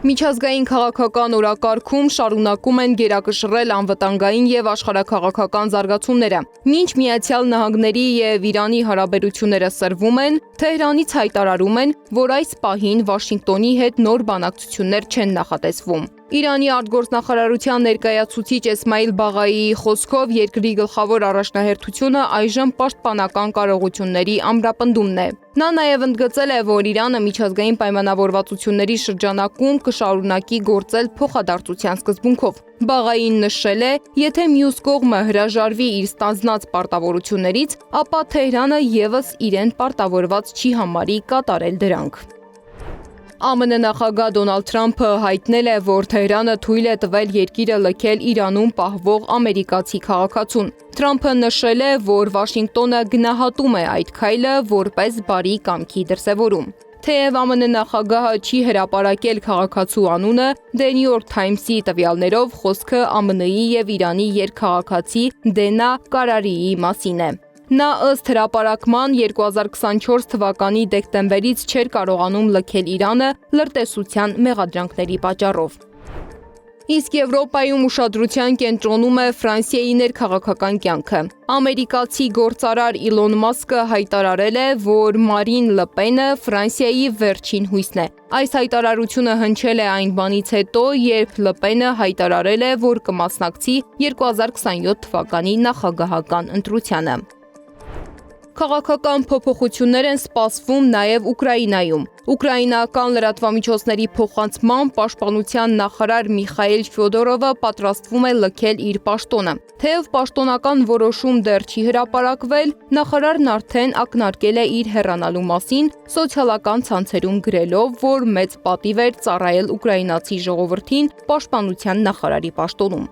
Միջազգային քաղաքական օրակարգում շարունակում են գերակշռել անվտանգային եւ աշխարհաքաղաքական զարգացումները։ Մինչ Միացյալ Նահանգների եւ Իրանի հարաբերությունները սրվում են, Թեհրանից հայտարարում են, որ այս պահին Վաշինգտոնի հետ նոր բանակցություններ չեն նախատեսվում։ Իրանի արտգործնախարարության ներկայացուցիչ Էսմայիլ Բաղայիի խոսքով երկրի գլխավոր առաջնահերթությունը այժմ պաշտպանական կարողությունների ամրապնդումն է։ Նա նաև ընդգծել է, որ Իրանը միջազգային պայմանավորվածությունների շրջանակում կշարունակի գործել փոխադարձության սկզբունքով։ Բաղային նշել է, եթե մյուս կողմը հրաժարվի իր ստանձնած պարտավորություններից, ապա Թեհրանը ևս իրեն պարտավորված չի համարի կատարել դրանք։ ԱՄՆ նախագահ Դոնալդ Թրամփը հայտնել է, որ Թեհրանը թույլ է տվել երկիրը լքել Իրանում պահվող ամերիկացի քաղաքացուն։ Թրամփը նշել է, որ Վաշինգտոնը գնահատում է այդ քայլը որպես բարի կամքի դրսևորում։ Թեև ԱՄՆ նախագահը չի հրապարակել քաղաքացու անունը, The New York Times-ի տվյալներով խոսքը ԱՄՆ-ի եւ Իրանի երկքաղաքացի Դենա Կարարիի մասին է։ Նա ըստ հրապարակման 2024 թվականի դեկտեմբերից չէր կարողանում լքել Իրանը լրտեսության մեղադրանքների պատճառով։ Իսկ Եվրոպայում ուշադրության կենտրոնում է Ֆրանսիայի ներքաղաքական կյանքը։ Ամերիկացի գործարար Իլոն Մասկը հայտարարել է, որ Մարին Լը Պենը Ֆրանսիայի վերջին հույսն է։ Այս հայտարարությունը հնչել է այն բանից հետո, երբ Լը Պենը հայտարարել է, որ կմասնակցի 2027 թվականի նախագահական ընտրությանը։ Քաղաքական փոփոխություններ են սպասվում նաև Ուկրաինայում։ Ուկրաինական լրատվամիջոցների փոխանցմամբ պաշտպանության նախարար Միխայիլ Ֆյոդորովը պատրաստվում է լքել իր պաշտոնը։ Թեև պաշտոնական որոշում դեռ չի հրապարակվել, նախարարն արդեն ակնարկել է իր հեռանալու մասին, սոցիալական ցանցերում գրելով, որ մեծ պատիվ էր ծառայել ուկրաինացի ժողովրդին պաշտպանության նախարարի պաշտոնում։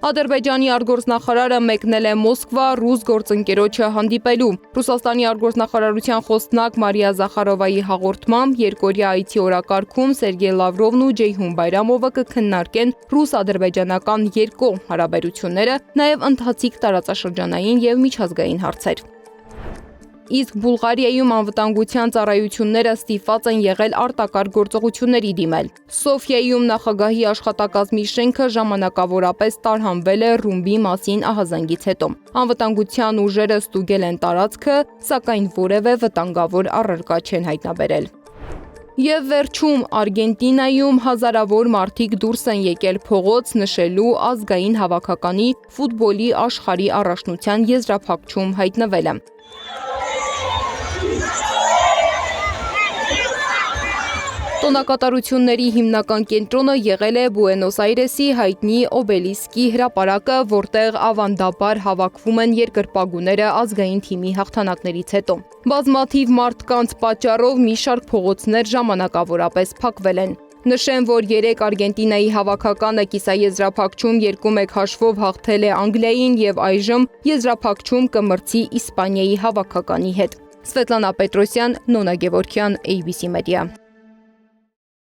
Ադրբեջանի արտգործնախարարը մեկնել է Մոսկվա ռուս գործընկերոջը հանդիպելու։ Ռուսաստանի արտգործնախարարության խոսնակ Մարիա Զախարովայի հաղորդմամբ երկօրյա այցի օրակարգում Սերգեյ Լավրովն ու Ջեյհուն Բայրամովը կքննարկեն ռուս-ադրբեջանական երկկողմ հարաբերությունները, նաև ընթացիկ տարածաշրջանային եւ միջազգային հարցեր։ Իսկ Բուլղարիայում անվտանգության ծառայությունները ստիպված են եղել արտակարգ գործողությունների դիմել։ Սոֆիայում նախագահի աշխատակազմի շենքը ժամանակավորապես տարհանվել է ռումբի մասին ահազանգից հետո։ Անվտանգության ուժերը ստուգել են տարածքը, սակայն որևէ վտանգավոր առարկա չեն հայտնաբերել։ Եվ վերջում Արգենտինայում հազարավոր մարդիկ դուրս են եկել փողոց նշելու ազգային հավաքականի ֆուտբոլի աշխարհի առաջնության եզրափակչում հայտնվելը։ Տոնակատարությունների հիմնական կենտրոնը եղել է Բուենոս Այրեսի հայտնի Օբելիսկի հրապարակը, որտեղ ավանդաբար հավաքվում են երկրպագուները ազգային թիմի հաղթանակներից հետո։ Բազմաթիվ մարդկանց պատճառով մի շարք փողոցներ ժամանակավորապես փակվել են։ Նշեմ, որ երեկ Արգենտինայի հավաքականը կիսաեզրափակչում 2-1 հաշվով հաղթել է Անգլիային եւ այժմ եզրափակչում կմրցի Իսպանիայի հավաքականի հետ։ Սվետլանա Պետրոսյան, Նոնա Գևորգյան, ABC Media։